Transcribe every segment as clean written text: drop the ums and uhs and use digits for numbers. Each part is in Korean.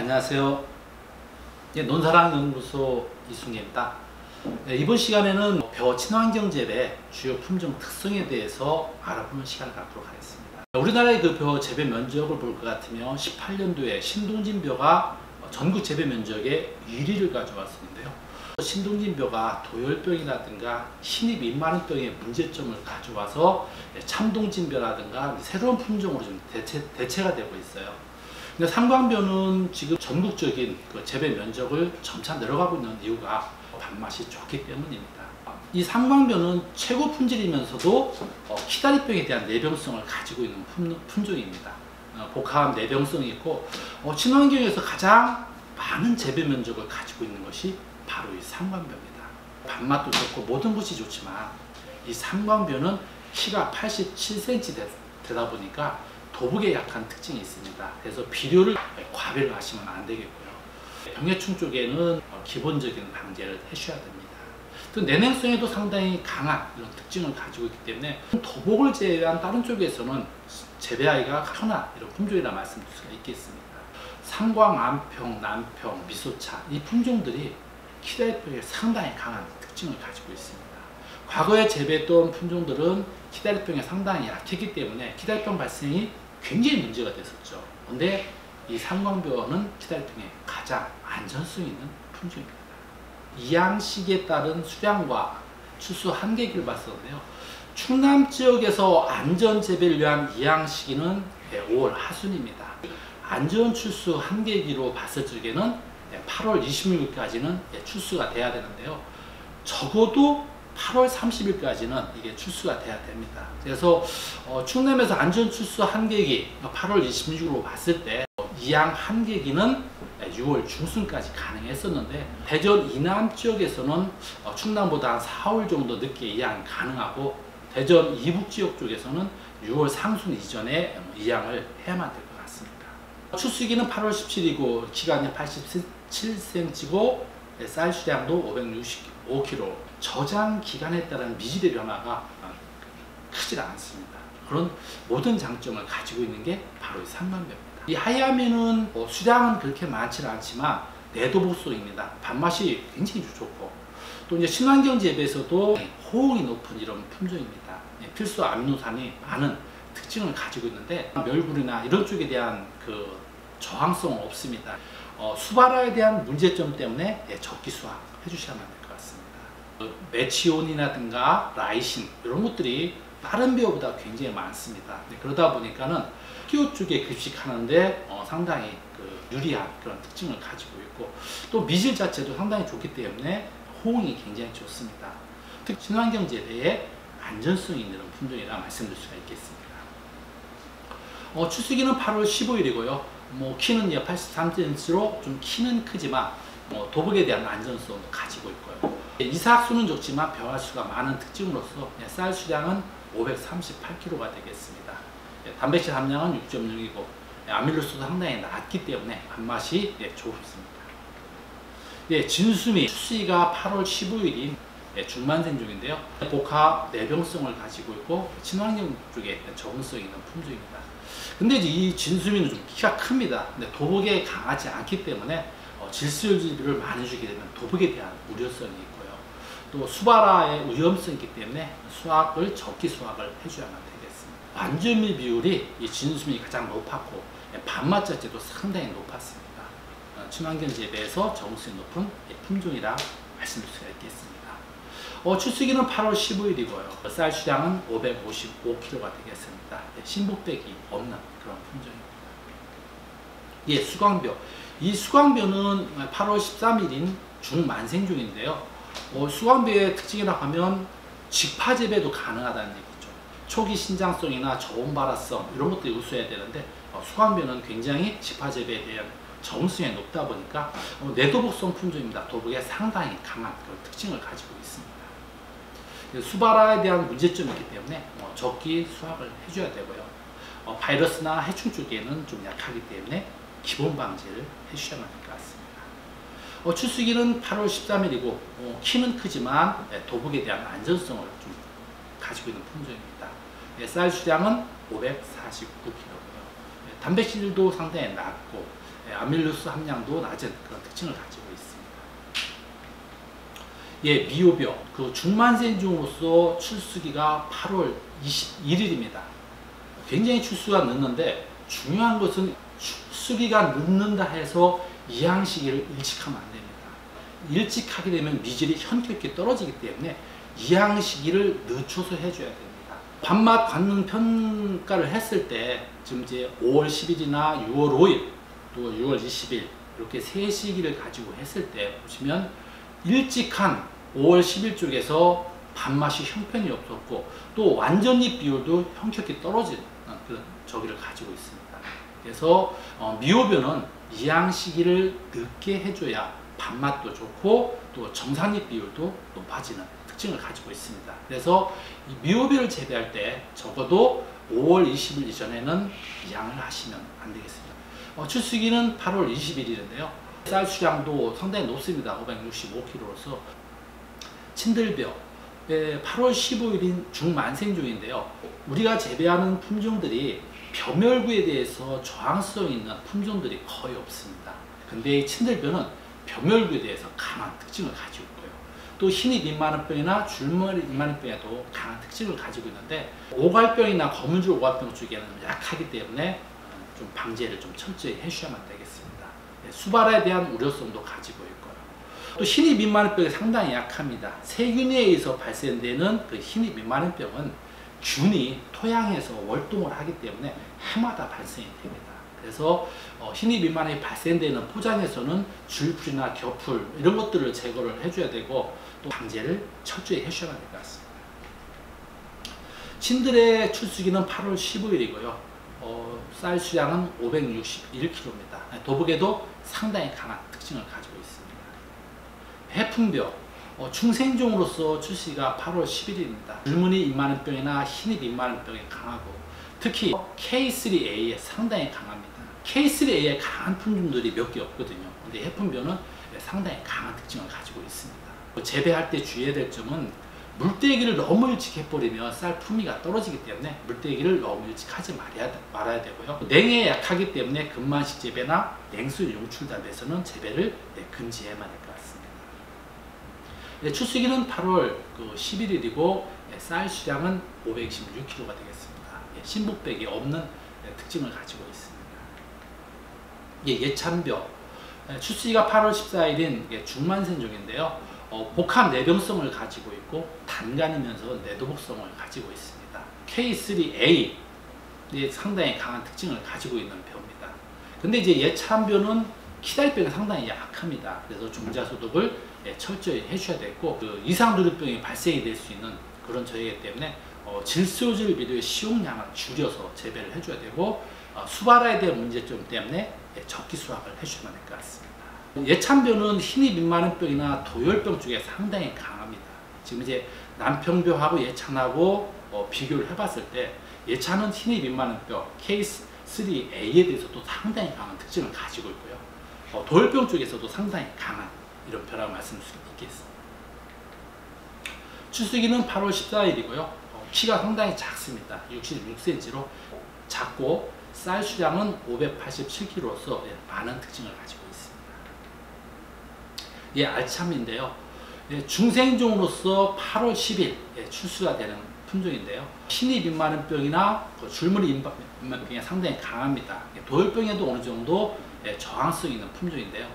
안녕하세요. 논사랑연구소 이승기입니다. 이번 시간에는 벼 친환경 재배 주요 품종 특성에 대해서 알아보는 시간을 갖도록 하겠습니다. 우리나라의 그 벼 재배 면적을 볼 것 같으면 18년도에 신동진 벼가 전국 재배 면적의 1위를 가져왔었는데요. 신동진 벼가 도열병이라든가 신입 입마른병의 문제점을 가져와서 참동진 벼라든가 새로운 품종으로 좀 대체가 되고 있어요. 근데 삼광벼는 지금 전국적인 그 재배 면적을 점차 늘어가고 있는 이유가 밥맛이 좋기 때문입니다. 이 삼광벼는 최고 품질이면서도 키다리병에 대한 내병성을 가지고 있는 품종입니다. 복합 내병성이 있고 친환경에서 가장 많은 재배 면적을 가지고 있는 것이 바로 이 삼광벼입니다. 밥맛도 좋고 모든 것이 좋지만 이 삼광벼는 키가 87cm 되다 보니까 도북에 약한 특징이 있습니다. 그래서 비료를 과배를 하시면 안 되겠고요. 병해충 쪽에는 기본적인 방제를 해주셔야 됩니다. 또 내냉성에도 상당히 강한 이런 특징을 가지고 있기 때문에 도복을 제외한 다른 쪽에서는 재배하기가 편한 이런 품종이라 말씀드릴 수가 있겠습니다. 상광, 안평, 남평, 미소차 이 품종들이 키다리병에 상당히 강한 특징을 가지고 있습니다. 과거에 재배했던 품종들은 키다리병에 상당히 약했기 때문에 키다리병 발생이 굉장히 문제가 됐었죠. 그런데 이 삼광벼는 키다리병에 가장 안전성 있는 품종입니다. 이양식에 따른 수량과 추수 한계기를 봤었는데요. 충남 지역에서 안전 재배를 위한 이양 시기는 5월 하순입니다. 안전 추수 한계기로 봤을 적에는 8월 26일까지는 출수가 돼야 되는데요. 적어도 8월 30일까지는 이게 출수가 돼야 됩니다. 그래서 충남에서 안전 출수 한계기 8월 26일로 봤을 때 이양 한계기는 6월 중순까지 가능했었는데 대전 이남 지역에서는 충남보다 한 4월 정도 늦게 이양이 가능하고 대전 이북 지역 쪽에서는 6월 상순 이전에 이양을 해야만 될 것 같습니다. 출수기는 8월 17일이고 기간이 87cm고 쌀 수량도 565kg. 저장 기간에 따른 미질의 변화가 크지 않습니다. 그런 모든 장점을 가지고 있는 게 바로 이 삼광벼입니다. 이 하야미는 수량은 그렇게 많지는 않지만 내도복성입니다. 밥맛이 굉장히 좋고 또 이제 친환경 재배에서도 호응이 높은 이런 품종입니다. 필수 아미노산이 많은 특징을 가지고 있는데 멸굴이나 이런 쪽에 대한 그 저항성은 없습니다. 수발화에 대한 문제점 때문에 적기 수확 해주셔야만 될 것 같습니다. 메치온이라든가 라이신 이런 것들이 다른 벼보다 굉장히 많습니다. 그러다 보니까는 키오 쪽에 급식하는데 상당히 유리한 그런 특징을 가지고 있고 또 미질 자체도 상당히 좋기 때문에 호응이 굉장히 좋습니다. 특히 친환경 재배에 안전성이 있는 품종이라 말씀드릴 수가 있겠습니다. 출수기는 8월 15일이고요. 키는 83cm로 좀 키는 크지만 도복에 대한 안전성도 가지고 있고요. 이삭수는 적지만 벼알수가 많은 특징으로서 쌀 수량은 538kg가 되겠습니다. 단백질 함량은 6.0이고 아밀로스도 상당히 낮기 때문에 밥맛이 좋습니다. 진수미 출수기가 8월 15일인 중만생종인데요. 복합 내병성을 가지고 있고 친환경 쪽에 적응성이 있는 품종입니다. 근데 이 진수미는 좀 키가 큽니다. 근데 도복에 강하지 않기 때문에 질소유지를 많이 주게 되면 도복에 대한 우려성이 있고요. 또 수발화의 위험성이 있기 때문에 적기 수확을 해줘야만 되겠습니다. 완전미 비율이 이 진수미 가장 높았고 밥맛 자체도 상당히 높았습니다. 친환경 재배에서 적응성이 높은 품종이라 말씀드릴 수가 있겠습니다. 출수기는 8월 15일이고요. 쌀 수량은 555kg가 되겠습니다. 신복백이 없는 그런 품종입니다. 수광벼. 이 수광벼는 8월 13일인 중만생종인데요. 수광벼의 특징이라고 하면 직파 재배도 가능하다는 얘기죠. 초기 신장성이나 저온 발화성 이런 것들이 우수해야 되는데 수광벼는 굉장히 직파 재배에 대한 적응성이 높다 보니까 내도복성 품종입니다. 도복에 상당히 강한 그런 특징을 가지고 있습니다. 수발화에 대한 문제점이 있기 때문에 적기 수확을 해줘야 되고요. 바이러스나 해충 쪽에는 좀 약하기 때문에 기본 방제를 해주셔야만 될 것 같습니다. 출수기는 8월 13일이고 키는 크지만 도복에 대한 안전성을 좀 가지고 있는 품종입니다. 쌀 수량은 549kg고요. 단백질도 상당히 낮고 아밀루스 함량도 낮은 그런 특징을 가지고 있습니다. 미호벼, 그 중만센종으로서 출수기가 8월 21일입니다. 굉장히 출수가 늦는데 중요한 것은 출수기가 늦는다 해서 이양 시기를 일찍하면 안 됩니다. 일찍 하게 되면 미질이 현격히 떨어지기 때문에 이양 시기를 늦춰서 해줘야 됩니다. 밥맛 관능 평가를 했을 때 지금 이제 5월 10일이나 6월 5일 또 6월 20일 이렇게 세 시기를 가지고 했을 때 보시면 일찍한 5월 10일 쪽에서 밥맛이 형편이 없었고 또 완전잎 비율도 형격히 떨어지는 그런 저기를 가지고 있습니다. 그래서 미호벼는 이양 시기를 늦게 해줘야 밥맛도 좋고 또 정산잎 비율도 높아지는 특징을 가지고 있습니다. 그래서 이 미호벼를 재배할 때 적어도 5월 20일 이전에는 이양을 하시면 안 되겠습니다. 출수기는 8월 21일인데요. 쌀 수량도 상당히 높습니다. 565kg로서 친들벼 8월 15일인 중만생종인데요. 우리가 재배하는 품종들이 벼멸구에 대해서 저항성 있는 품종들이 거의 없습니다. 근데 이 친들벼는 벼멸구에 대해서 강한 특징을 가지고 있고요. 또 흰잎 잎마른병이나 줄머리 잎마른병에도 강한 특징을 가지고 있는데 오갈병이나 거문줄 오갈병 쪽에는 약하기 때문에 좀 방제를 좀 철저히 해주셔야만 되겠습니다. 수발에 대한 우려성도 가지고 있고요. 또 흰잎 잎마른병이 상당히 약합니다. 세균에 의해서 발생되는 그 흰잎 잎마른병은 균이 토양에서 월동을 하기 때문에 해마다 발생이 됩니다. 그래서 흰잎 잎마른이 발생되는 포장에서는 줄풀이나 겨풀 이런 것들을 제거를 해줘야 되고 또 방제를 철저히 해주셔야 될 것 같습니다. 친들의 출수기는 8월 15일이고요. 쌀 수량은 561kg입니다. 도복에도 상당히 강한 특징을 가지고 있습니다. 해풍벼, 중생종으로서 출시가 8월 10일입니다. 줄무늬 잎마른병이나 흰잎 잎마른병이 강하고 특히 K3A에 상당히 강합니다. K3A에 강한 품종들이 몇 개 없거든요. 근데 해풍벼는 상당히 강한 특징을 가지고 있습니다. 재배할 때 주의해야 될 점은 물떼기를 너무 일찍 해버리면 쌀 품위가 떨어지기 때문에 물떼기를 너무 일찍 하지 말아야 되고요. 냉해에 약하기 때문에 금만식 재배나 냉수 용출답에서는 재배를 금지해야만 할 것 같습니다. 출수기는 8월 11일이고 쌀 수량은 526kg가 되겠습니다. 신복백이 없는 특징을 가지고 있습니다. 예찬벼, 출수기가 8월 14일인 중만센종인데요. 복합 내병성을 가지고 있고 단간이면서 내도복성을 가지고 있습니다. K3A 상당히 강한 특징을 가지고 있는 벼입니다. 근데 이제 예찬벼는 키달병이 상당히 약합니다. 그래서 종자소독을 철저히 해주셔야 되고 그 이상두류병이 발생이 될 수 있는 그런 저희이기 때문에 질소질 비료의 시용량을 줄여서 재배를 해줘야 되고 수발화에 대한 문제점 때문에 적기 수확을 해주셔야 될 것 같습니다. 예찬벼는 흰잎 잎마른병이나 도열병 쪽에 상당히 강합니다. 지금 이제 남평벼하고 예찬하고 비교를 해봤을 때 예찬은 흰잎 잎마른병 K3A에 대해서도 상당히 강한 특징을 가지고 있고요. 도열병 쪽에서도 상당히 강한 이런 벼라고 말씀드릴 수 있겠습니다. 출수기는 8월 14일이고요. 키가 상당히 작습니다. 66cm로 작고 쌀 수량은 587kg로서 많은 특징을 가지고 있습니다. 알참인데요. 중생종으로서 8월 10일 출수가 되는 품종인데요. 흰잎 잎마른병이나 줄무늬 잎마른병이 상당히 강합니다. 도열병에도 어느 정도 저항성 있는 품종인데요.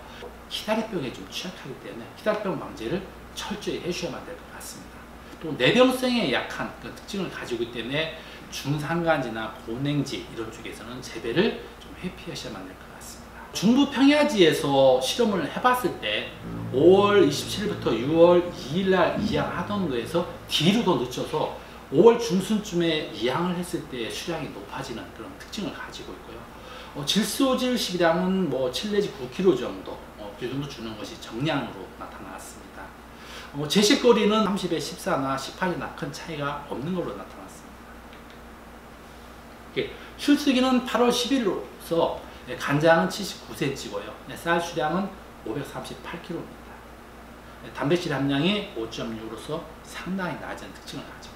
키다리병에 좀 취약하기 때문에 키다리병 방제를 철저히 해주셔야만 될 것 같습니다. 또 내병성에 약한 그런 특징을 가지고 있기 때문에 중산간지나 고냉지 이런 쪽에서는 재배를 좀 회피하셔야만 될 것 같습니다. 중부 평야지에서 실험을 해봤을 때 5월 27일부터 6월 2일날 이양하던 거에서 뒤로 더 늦춰서 5월 중순쯤에 이양을 했을 때 수량이 높아지는 그런 특징을 가지고 있고요. 질소질 식량은 7 내지 9kg 정도 이 정도 주는 것이 정량으로 나타났습니다. 제식거리는 30에 14나 18이나 큰 차이가 없는 걸로 나타났습니다. 출수기는 8월 10일로서 간장은 79cm고요. 쌀 수량은 538kg입니다. 단백질 함량이 5.6으로서 상당히 낮은 특징을 가지고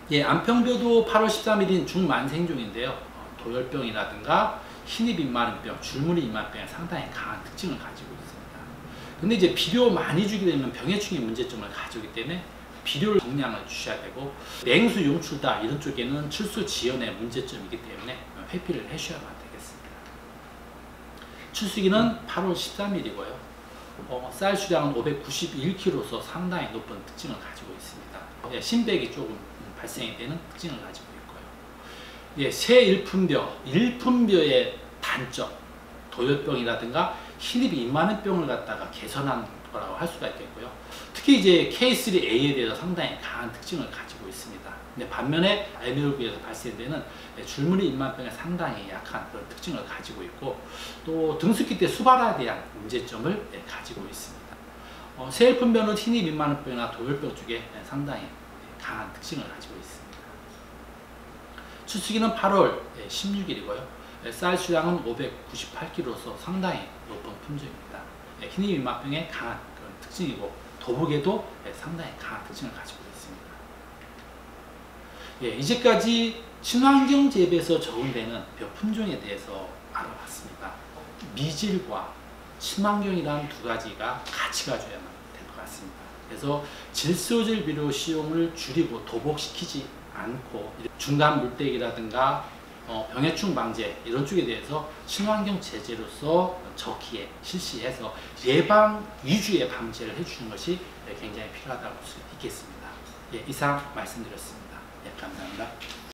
있습니다. 안평벼도 8월 13일인 중만생종인데요. 도열병이라든가 흰입-입마름병, 줄무늬-입마름병이 상당히 강한 특징을 가지고 있습니다. 근데 이제 비료 많이 주게 되면 병해충의 문제점을 가져오기 때문에 비료를 정량을 주셔야 되고, 냉수 용출다 이런 쪽에는 출수 지연의 문제점이기 때문에 회피를 해주셔야만 되겠습니다. 출수기는 8월 13일이고요. 쌀 수량은 591kg로서 상당히 높은 특징을 가지고 있습니다. 신백이 조금 발생이 되는 특징을 가지고 있고요. 새 일품벼의 단점, 도열병이라든가 흰입-입마름병을 갖다가 개선한 거라고 할 수가 있겠고요. 특히 이제 K3A에 대해서 상당히 강한 특징을 가지고 있습니다. 근데 반면에 알미올구에서 발생되는 줄무늬-입마름병에 상당히 약한 그런 특징을 가지고 있고, 또 등숙기 때 수발화에 대한 문제점을 가지고 있습니다. 새 일품벼는 흰입-입마름병이나 도열병 쪽에 상당히 강한 특징을 가지고 있습니다. 출수기는 8월 16일이고요. 쌀 수량은 598kg로서 상당히 높은 품종입니다. 흰입-입마병에 강한 그런 특징이고, 도복에도 상당히 강한 특징을 가지고 있습니다. 이제까지 친환경 재배에서 적용되는 벼 품종에 대해서 알아봤습니다. 미질과 친환경이라는 두 가지가 같이 가줘야만 될 것 같습니다. 그래서 질소질 비료 시용을 줄이고 도복시키지 않고 중간 물대기라든가 병해충 방제 이런 쪽에 대해서 친환경 제재로서 적기에 실시해서 예방 위주의 방제를 해주는 것이 굉장히 필요하다고 볼 수 있겠습니다. 이상 말씀드렸습니다. 감사합니다.